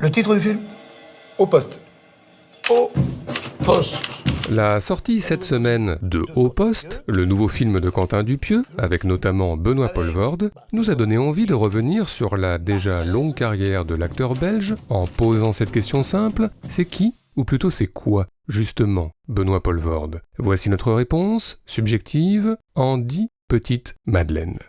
Le titre du film? Au poste. Au poste. La sortie cette semaine de Au Poste, le nouveau film de Quentin Dupieux, avec notamment Benoît Poelvoorde, nous a donné envie de revenir sur la déjà longue carrière de l'acteur belge en posant cette question simple, c'est qui, ou plutôt c'est quoi, justement, Benoît Poelvoorde? Voici notre réponse, subjective, en 10 petites madeleines.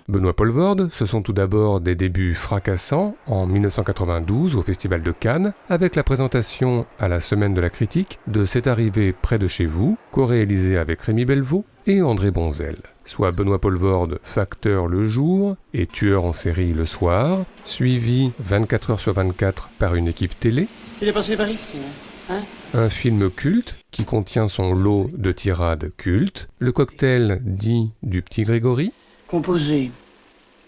Benoît Poelvoorde, ce sont tout d'abord des débuts fracassants en 1992 au Festival de Cannes avec la présentation à la Semaine de la Critique de C'est arrivé près de chez vous, co-réalisé avec Rémi Belvaux et André Bonzel. Soit Benoît Poelvoorde, facteur le jour et tueur en série le soir, suivi 24 heures sur 24 par une équipe télé. Il est passé par ici, hein? Un film culte qui contient son lot de tirades cultes, le cocktail dit du petit Grégory. Composé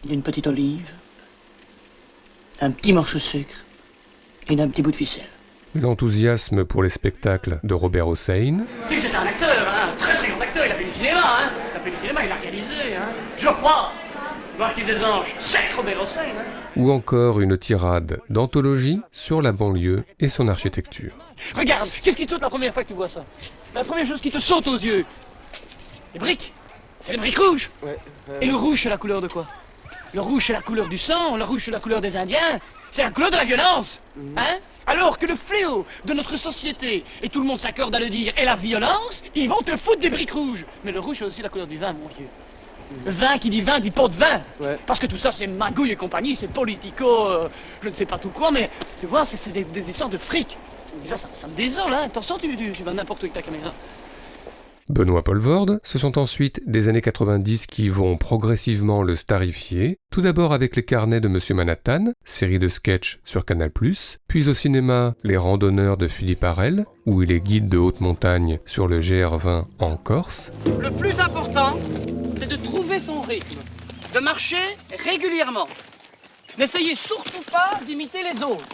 d'une petite olive, d'un petit morceau de sucre et d'un petit bout de ficelle. L'enthousiasme pour les spectacles de Robert Hossein. Tu sais que c'est un acteur, hein, un très très grand acteur, il a fait du cinéma, hein. Il a fait du cinéma, il a réalisé, hein. Geoffroy, Marquis des Anges, c'est Robert Hossein, hein. Ou encore une tirade d'anthologie sur la banlieue et son architecture. Regarde, qu'est-ce qui te saute la première fois que tu vois ça? La première chose qui te saute aux yeux, les briques. C'est les briques rouges. Et le rouge, c'est la couleur de quoi? Le rouge, c'est la couleur du sang, le rouge, c'est la couleur des Indiens. C'est la couleur de la violence. Hein? Alors que le fléau de notre société, et tout le monde s'accorde à le dire, est la violence, ils vont te foutre des briques rouges. Mais le rouge, c'est aussi la couleur du vin, mon vieux. Le vin qui dit vin, dit pot de vin. Parce que tout ça, c'est magouille et compagnie, c'est politico, je ne sais pas tout quoi, mais tu vois, c'est des histoires de fric. Et ça me désole, hein. Attention, tu vas n'importe où avec ta caméra. Benoît Poelvoorde, ce sont ensuite des années 90 qui vont progressivement le starifier, tout d'abord avec Les Carnets de Monsieur Manhattan, série de sketchs sur Canal+, puis au cinéma Les Randonneurs de Philippe Harel, où il est guide de haute montagne sur le GR20 en Corse. Le plus important, c'est de trouver son rythme, de marcher régulièrement. N'essayez surtout pas d'imiter les autres.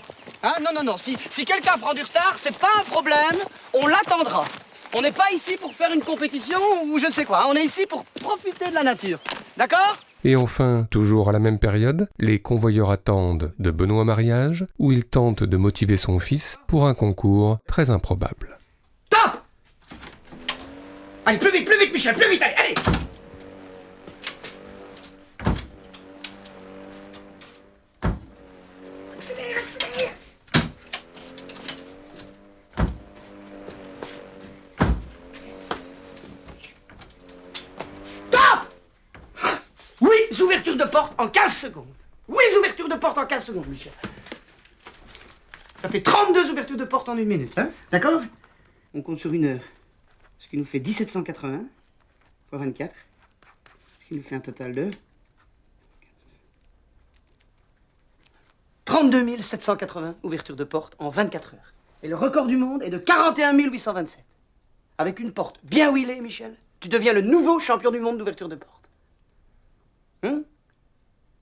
Hein? Non, si quelqu'un prend du retard, c'est pas un problème, on l'attendra. On n'est pas ici pour faire une compétition ou je ne sais quoi, on est ici pour profiter de la nature. D'accord? Et enfin, toujours à la même période, Les Convoyeurs attendent de Benoît Mariage, où il tente de motiver son fils pour un concours très improbable. Top! Allez, plus vite, Michel, plus vite, allez! Accélère! Ouverture de porte en 15 secondes. Oui, ouverture de porte en 15 secondes, Michel. Ça fait 32 ouvertures de porte en 1 minute, hein? D'accord? On compte sur 1 heure. Ce qui nous fait 1780 fois 24. Ce qui nous fait un total de 32 780 ouvertures de porte en 24 heures. Et le record du monde est de 41 827. Avec une porte bien huilée, Michel, tu deviens le nouveau champion du monde d'ouverture de porte.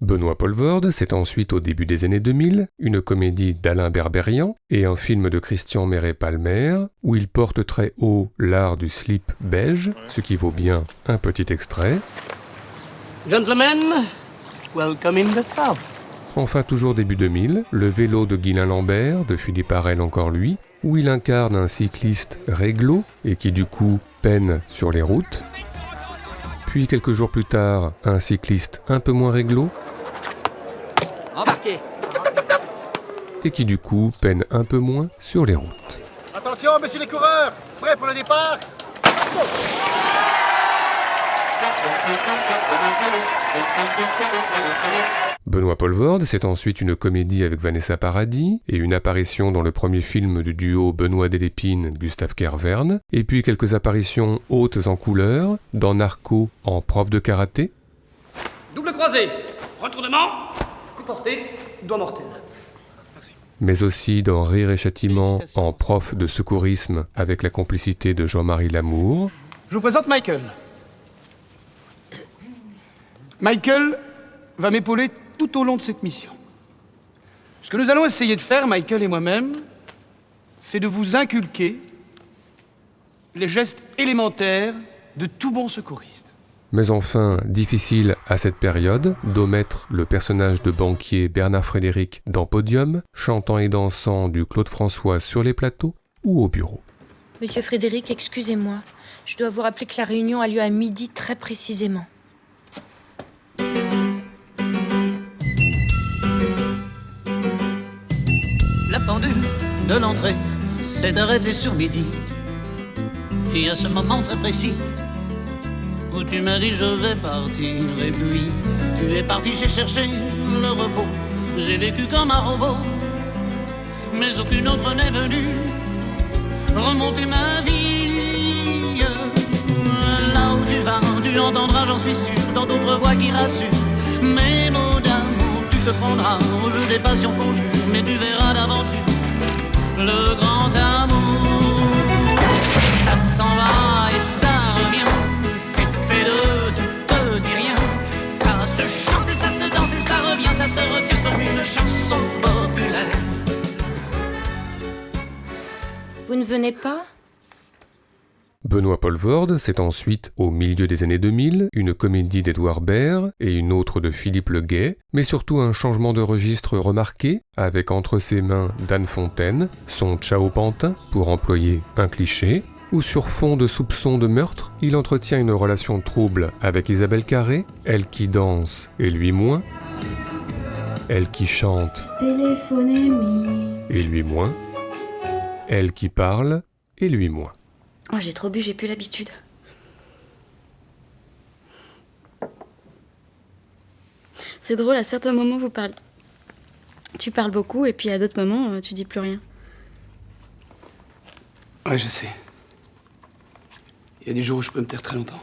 Benoît Poelvoorde, c'est ensuite au début des années 2000, une comédie d'Alain Berberian et un film de Christian Meret-Palmer, où il porte très haut l'art du slip beige, ce qui vaut bien un petit extrait. Gentlemen, welcome in the South. Enfin, toujours début 2000, Le vélo de Guylain Lambert, de Philippe Harel encore lui, où il incarne un cycliste réglo et qui du coup peine sur les routes. Puis quelques jours plus tard, un cycliste un peu moins réglo. Embarquez. Et qui du coup peine un peu moins sur les routes. Attention, messieurs les coureurs, prêts pour le départ? Benoît Poelvoorde, c'est ensuite une comédie avec Vanessa Paradis et une apparition dans le premier film du duo Benoît Delépine-Gustave Kervern, et puis quelques apparitions hautes en couleur, dans Narco en prof de karaté. Double croisé, retournement, coup porté, doigt mortel. Mais aussi dans Rire et Châtiment en prof de secourisme avec la complicité de Jean-Marie Lamour. Je vous présente Michael. Michael va m'épauler tout au long de cette mission. Ce que nous allons essayer de faire, Michael et moi-même, c'est de vous inculquer les gestes élémentaires de tout bon secouriste. Mais enfin, difficile à cette période d'omettre le personnage de banquier Bernard Frédéric dans Podium, chantant et dansant du Claude François sur les plateaux ou au bureau. Monsieur Frédéric, excusez-moi. Je dois vous rappeler que la réunion a lieu à midi très précisément. La pendule de l'entrée s'est arrêtée sur midi. Et à ce moment très précis où tu m'as dit je vais partir, et puis tu es parti, j'ai cherché le repos. J'ai vécu comme un robot, mais aucune autre n'est venue remonter ma vie. Là où tu vas, tu entendras, j'en suis sûr, dans d'autres voix qui rassurent. Mes mots d'amour, tu te prendras au jeu des passions qu'on joue, mais tu verras d'aventure le grand amour. Ça s'en va et ça revient, c'est fait de tout petit rien. Ça se chante et ça se danse et ça revient, ça se retient comme une chanson populaire. Vous ne venez pas ? Benoît Poelvoorde, c'est ensuite, au milieu des années 2000, une comédie d'Édouard Baird et une autre de Philippe Le Guay, mais surtout un changement de registre remarqué, avec entre ses mains d'Anne Fontaine, son Ciao Pantin, pour employer un cliché, où sur fond de soupçons de meurtre, il entretient une relation trouble avec Isabelle Carré, elle qui danse et lui moins, elle qui chante et lui moins, elle qui parle et lui moins. Oh, j'ai trop bu, j'ai plus l'habitude. C'est drôle, à certains moments, tu parles beaucoup, et puis à d'autres moments, tu dis plus rien. Ouais, je sais. Il y a des jours où je peux me taire très longtemps.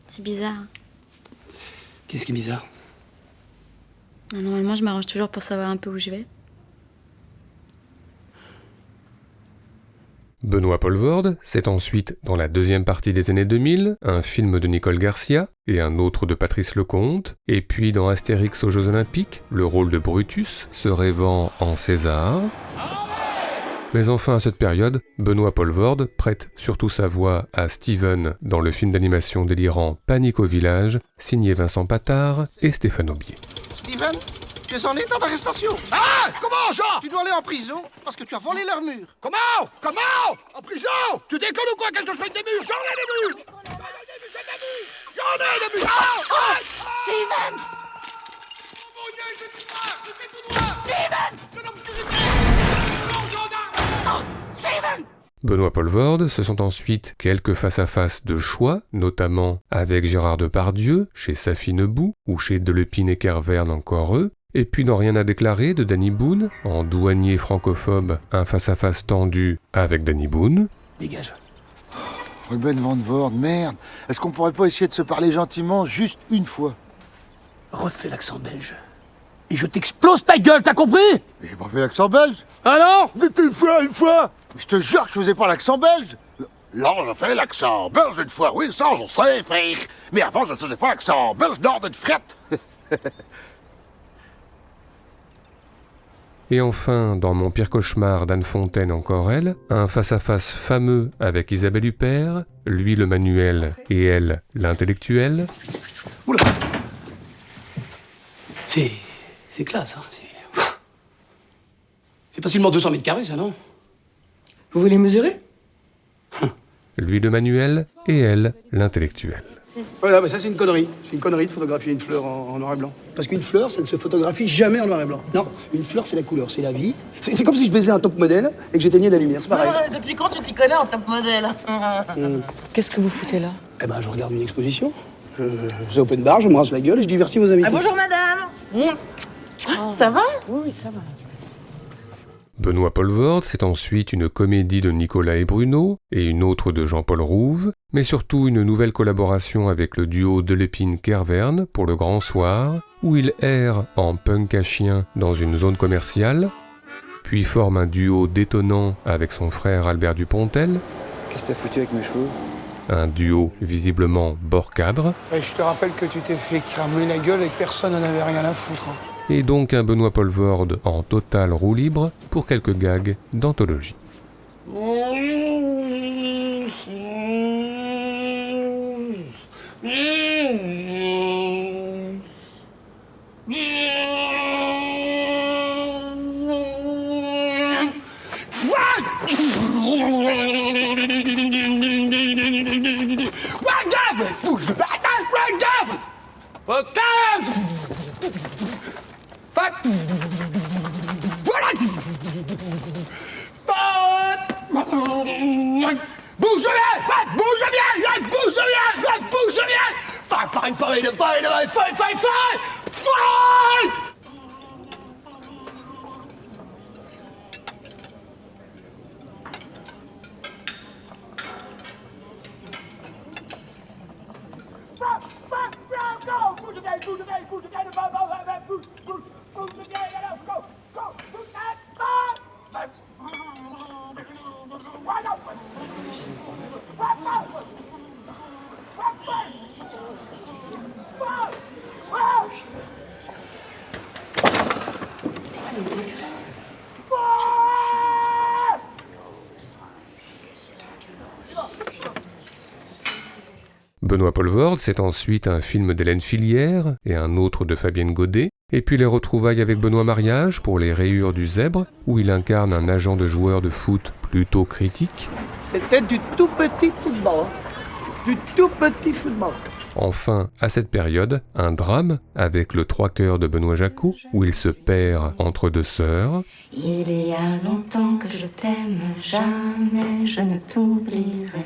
C'est bizarre. Qu'est-ce qui est bizarre? Normalement, je m'arrange toujours pour savoir un peu où je vais. Benoît Poelvoorde, c'est ensuite, dans la deuxième partie des années 2000, un film de Nicole Garcia et un autre de Patrice Lecomte, et puis dans Astérix aux Jeux Olympiques, le rôle de Brutus se rêvant en César. Mais enfin, à cette période, Benoît Poelvoorde prête surtout sa voix à Steven dans le film d'animation délirant Panique au village, signé Vincent Patard et Stéphane Aubier. Steven, tu es en état d'arrestation. Ah! Comment ça? Tu dois aller en prison parce que tu as volé leur mur. Comment? Comment? En prison? Tu déconnes ou quoi? Qu'est-ce que je fais avec des murs? J'en ai des murs! J'en ai des murs! Ah! Steven! Steven! Benoît Poelvoorde, ce sont ensuite quelques face-à-face de choix, notamment avec Gérard Depardieu, chez Safi Nebou, ou chez Delepine et Kervern encore eux, et puis dans Rien à déclarer de Danny Boone, en douanier francophobe, un face-à-face tendu avec Danny Boone. Dégage. Ruben Van Voorde, merde. Est-ce qu'on pourrait pas essayer de se parler gentiment juste une fois? Refais l'accent belge. Et je t'explose ta gueule, t'as compris? Mais j'ai pas fait l'accent belge. Alors? Mais une fois. Mais je te jure que je faisais pas l'accent belge. Là, je fais l'accent belge une fois. Oui, ça, je sais, frère. Mais avant, je ne faisais pas l'accent belge nord d'une frette. Et enfin, dans Mon pire cauchemar d'Anne Fontaine encore elle, un face-à-face fameux avec Isabelle Huppert, lui le manuel et elle l'intellectuel. Oula. C'est classe, hein. C'est facilement 200 mètres carrés, ça, non? Vous voulez mesurer? Lui le manuel et elle l'intellectuel. Voilà, mais ça c'est une connerie. C'est une connerie de photographier une fleur en noir et blanc. Parce qu'une fleur, ça ne se photographie jamais en noir et blanc. Non, une fleur c'est la couleur, c'est la vie. C'est comme si je baisais un top modèle et que j'éteignais la lumière, c'est pareil. Depuis quand tu t'y connais en top modèle? Qu'est-ce que vous foutez là? Eh ben, je regarde une exposition. C'est open bar, je me rase la gueule et je divertis vos amis. Ah, bonjour madame. Ça va? Oui, ça va. Benoît Poelvoorde, c'est ensuite une comédie de Nicolas et Bruno et une autre de Jean-Paul Rouve, mais surtout une nouvelle collaboration avec le duo Delepine-Kervern pour Le Grand Soir, où il erre en punk à chien dans une zone commerciale, puis forme un duo détonnant avec son frère Albert Dupontel. Qu'est-ce que t'as foutu avec mes cheveux? Un duo visiblement bord cadre. Et je te rappelle que tu t'es fait cramer la gueule et que personne n'en avait rien à foutre. Hein. Et donc un Benoît Poelvoorde en totale roue libre pour quelques gags d'anthologie. Benoît Poelvoorde, c'est ensuite un film d'Hélène Filière et un autre de Fabienne Godet, et puis les retrouvailles avec Benoît Mariage pour Les Rayures du Zèbre, où il incarne un agent de joueur de foot plutôt critique. C'était du tout petit football. Du tout petit football. Enfin, à cette période, un drame avec Le Trois Cœurs de Benoît Jacquot, où il se perd entre deux sœurs. Il y a longtemps que je t'aime, jamais je ne t'oublierai.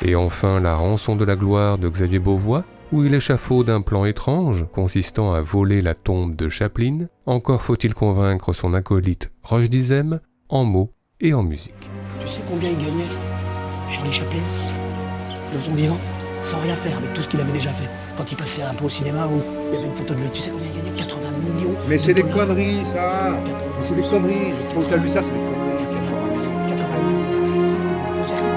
Et enfin, La Rançon de la gloire de Xavier Beauvois, où il échafaude un plan étrange consistant à voler la tombe de Chaplin. Encore faut-il convaincre son acolyte Roche Dizem en mots et en musique. Tu sais combien il gagnait, Charlie Chaplin, de son vivant, sans rien faire avec tout ce qu'il avait déjà fait. Quand il passait un peu au cinéma où il y avait une photo de lui, tu sais combien il gagnait? 80 millions. Mais c'est des conneries, ça. Mais c'est des conneries. Je sais pas où t'as lu ça, c'est des conneries. 80 millions. Il faisait rien.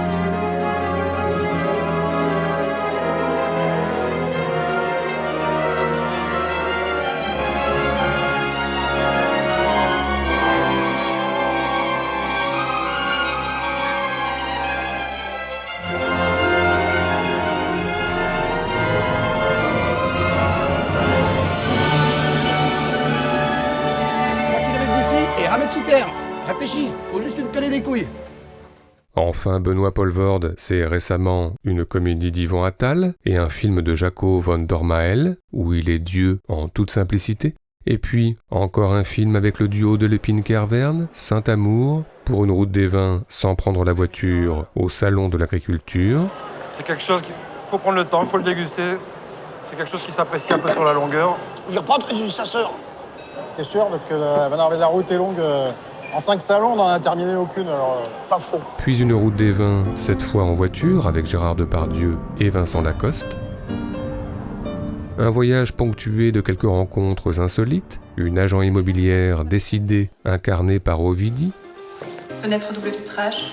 Et ramène sous terre. Réfléchis, faut juste une pelée des couilles. Enfin, Benoît Poelvoorde, c'est récemment une comédie d'Yvan Attal et un film de Jaco von Dormael, où il est Dieu en toute simplicité. Et puis, encore un film avec le duo de Lépine Kervern, Saint-Amour, pour une route des vins sans prendre la voiture au Salon de l'Agriculture. C'est quelque chose qu'il faut prendre le temps, il faut le déguster. C'est quelque chose qui s'apprécie un peu sur la longueur. Je vais reprendre sa sœur. T'es sûr? Parce que la route est longue. En 5 salons, on n'en a terminé aucune, alors pas faux. Puis une route des vins, cette fois en voiture, avec Gérard Depardieu et Vincent Lacoste. Un voyage ponctué de quelques rencontres insolites, une agent immobilière décidée, incarnée par Ovidie. Fenêtre double vitrage.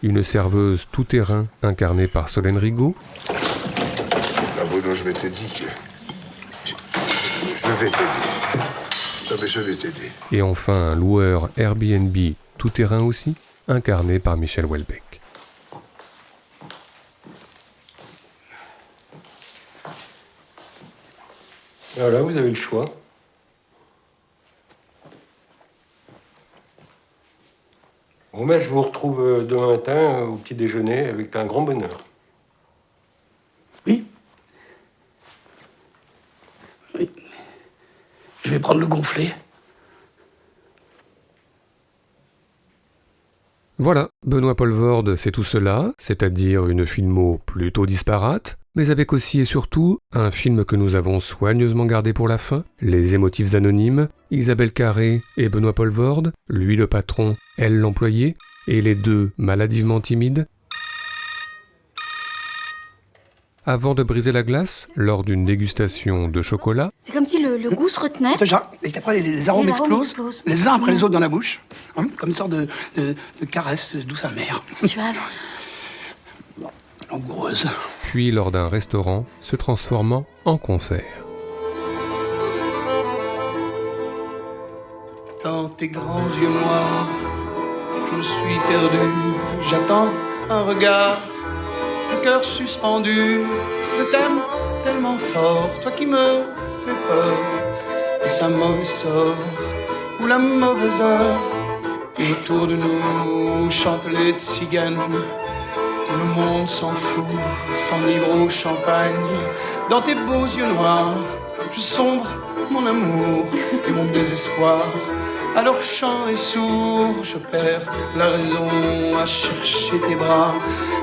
Une serveuse tout-terrain, incarnée par Solène Rigaud. Ah, Bruno, je m'étais dit que... Je vais t'aider. Non, mais je vais t'aider. Et enfin un loueur Airbnb tout-terrain aussi, incarné par Michel Houellebecq. Voilà, vous avez le choix. Bon, ben, je vous retrouve demain matin au petit déjeuner avec un grand bonheur. Oui. Oui. Je vais prendre le gonflé. Voilà, Benoît Poelvoorde, c'est tout cela, c'est-à-dire une filmo plutôt disparate, mais avec aussi et surtout un film que nous avons soigneusement gardé pour la fin, Les émotifs anonymes, Isabelle Carré et Benoît Poelvoorde, lui le patron, elle l'employé, et les deux maladivement timides. Avant de briser la glace, lors d'une dégustation de chocolat... C'est comme si le goût se retenait. Déjà, et qu'après les arômes explosent, les uns après les autres dans la bouche, hein, comme une sorte de caresse douce amère. Suave. Langoureuse. Puis lors d'un restaurant, se transformant en concert. tes grands yeux noirs. Je me suis perdu, j'attends un regard, le cœur suspendu. Je t'aime tellement fort, toi qui me fais peur. Et sa mauvais sort, ou la mauvaise heure. Et autour de nous chantent les tziganes. Tout le monde s'en fout, s'enivre au champagne. Dans tes beaux yeux noirs, je sombre mon amour et mon désespoir. À leur chant est sourd, je perds la raison à chercher tes bras.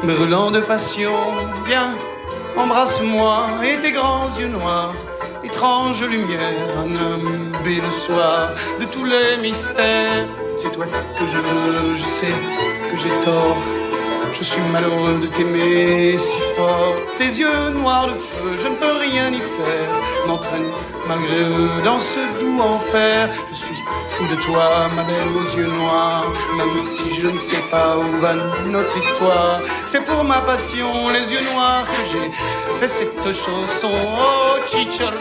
Brûlant de passion, viens, embrasse-moi. Et tes grands yeux noirs, étrange lumière, un imbé le soir de tous les mystères. C'est toi que je veux, je sais que j'ai tort. Je suis malheureux de t'aimer si fort. Tes yeux noirs de feu, je ne peux rien y faire, m'entraînent malgré eux dans ce doux enfer. Je suis fou de toi, ma belle aux yeux noirs, même si je ne sais pas où va notre histoire. C'est pour ma passion, les yeux noirs, que j'ai fait cette chanson. Oh, Ciccione,